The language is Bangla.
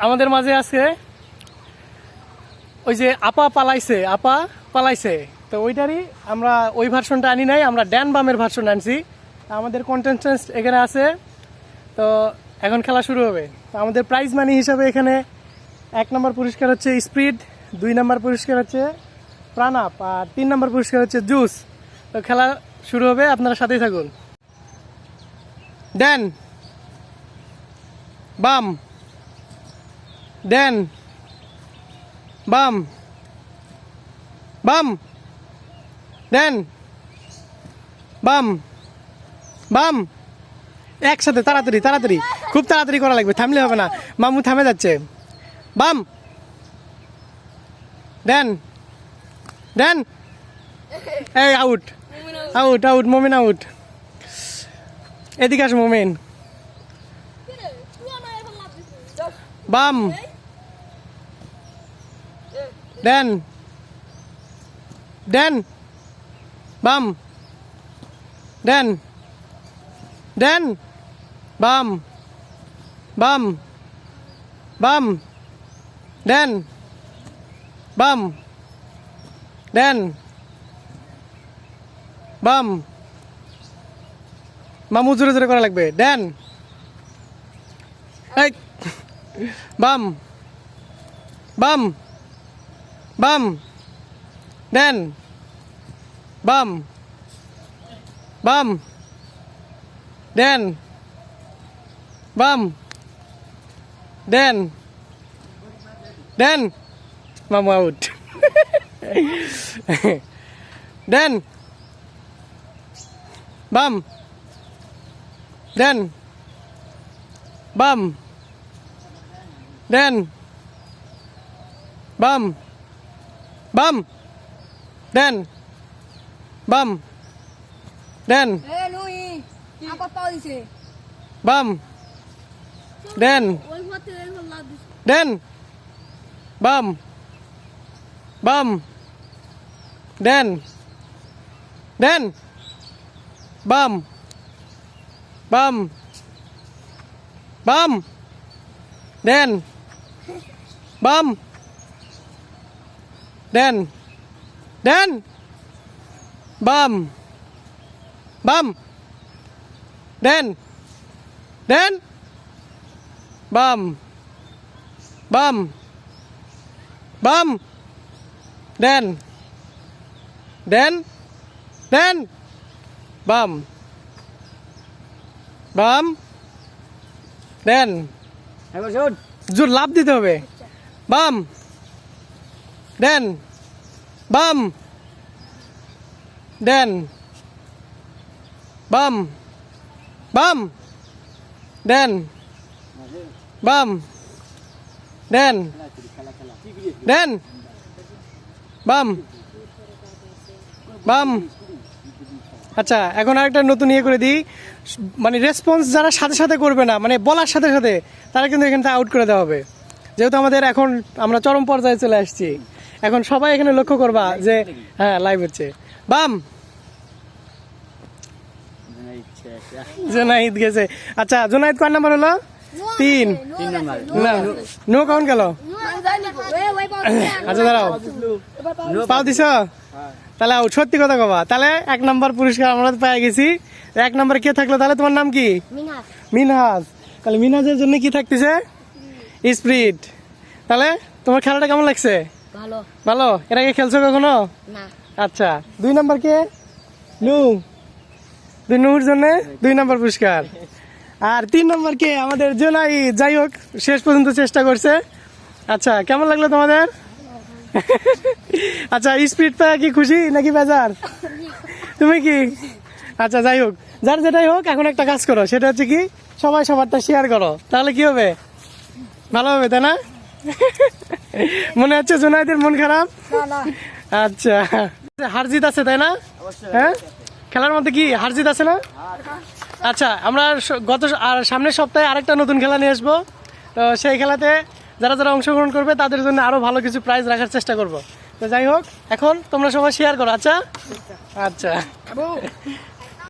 আমাদের মাঝে আছে ওই যে আপা পালাইছে তো ওইটারই আমরা ওই ভার্সনটা আনি নাই, আমরা ড্যান বামের ভার্সন আনছি। আমাদের কন্টেস্টেন্ট এখানে আছে, তো এখন খেলা শুরু হবে। তো আমাদের প্রাইজ মানি হিসাবে এখানে 1 নম্বর পুরস্কার হচ্ছে স্পিড, 2 নম্বর পুরস্কার হচ্ছে প্রাণ আপ, আর 3 নম্বর পুরস্কার হচ্ছে জুস। তো খেলা শুরু হবে, আপনারা সাথেই থাকুন। ড্যান বাম, ড্যান বাম, বাম, ড্যান বাম, বাম, একসাথে তাড়াতাড়ি তাড়াতাড়ি, খুব তাড়াতাড়ি করা লাগবে, থামলে হবে না, মামু থামে যাচ্ছে। বাম, ড্যান, ড্যান, এই আউট, আউট, আউট, মোমেন আউট। এদিকে আসো মোমেন। বাম, ড্যান, ড্যান, বাম, ড্যান, ড্যান, বাম, বাম, বাম, ড্যান, বাম, ড্যান, বাম, মামু জোরে জোরে করা লাগবে। ড্যান, এই বাম, বাম, বাম, ড্যান, বাম, বাম, ড্যান, বাম, ড্যান, ড্যান, মামু আউট। ড্যান, বাম, ড্যান, বাম, ড্যান, বাম, বাম, ড্যান, বাম, ড্যান, বাম, ড্যান, ড্যান, বাম, বাম, ড্যান, ড্যান, বাম, বাম, বাম, ড্যান, বাম, ড্যান, ড্যান, বাম, বাম, ড্যান, ড্যান, বাম, বাম, বাম, ড্যান, ড্যান, ড্যান, বাম, বাম, ড্যান। জোর লাভ দিতে হবে। বাম, ড্যান, বাম, ড্যান, বাম, বাম, ড্যান, বাম, ড্যান, ড্যান, বাম, বাম। আচ্ছা, এখন আরেকটা নতুন ইয়ে করে দিই, মানে রেসপন্স যারা সাথে সাথে করবে না, মানে বলার সাথে সাথে, তারা কিন্তু এখান থেকে আউট করে দেওয়া হবে। যেহেতু আমাদের এখন আমরা চরম পর্যায়ে চলে আসছি, এখন সবাই এখানে লক্ষ্য করবা যে হ্যাঁ লাইভ হচ্ছে। বাম, জোনাইদ গেছে। আচ্ছা, জোনাইদ কয় নাম্বার হলো? 3 না, নো কাউন্ট গেল। আচ্ছা দাঁড়াও, পাও দিছ, তাহলে আউট। সত্যি কথা কবা, তাহলে 1 নম্বর পুরস্কার আমরা পেয়ে গেছি। 1 নম্বরে কে থাকলো তাহলে? তোমার নাম কি? মিনহাজ। তাহলে মিনহাজের জন্য কি থাকতেছে? স্পিরিট। তাহলে তোমার খেলাটা কেমন লাগছে? ভালো। ভালো। এর আগে খেলছো কখনো? না। আচ্ছা, 2 নম্বর কে? নু। নুর জন্য 2 নম্বর পুরস্কার। আর 3 নম্বর কে? আমাদের জোনাই। যাই হোক, শেষ পর্যন্ত চেষ্টা করছে। আচ্ছা, কেমন লাগলো তোমাদের? আচ্ছা, স্পিড পেয়ে কি খুশি নাকি বেজার? তুমি কি? আচ্ছা, যাই হোক, যার যেটাই হোক, এখন একটা কাজ করো, সেটা হচ্ছে কি, সবাই সবারটা শেয়ার করো, তাহলে কি হবে? ভালো হবে, তাই না? মনে হচ্ছে জোনাইদের মন খারাপ। আচ্ছা, হারজিত আছে তাই না? হ্যাঁ, খেলার মধ্যে কি হারজিত আছে না? আচ্ছা, আমরা সামনের সপ্তাহে আরেকটা নতুন খেলা নিয়ে আসবো। তো সেই খেলাতে যারা যারা অংশগ্রহণ করবে তাদের জন্য আরো ভালো কিছু প্রাইজ রাখার চেষ্টা করব। তো যাই হোক, এখন তোমরা সবাই শেয়ার করো। আচ্ছা আচ্ছা।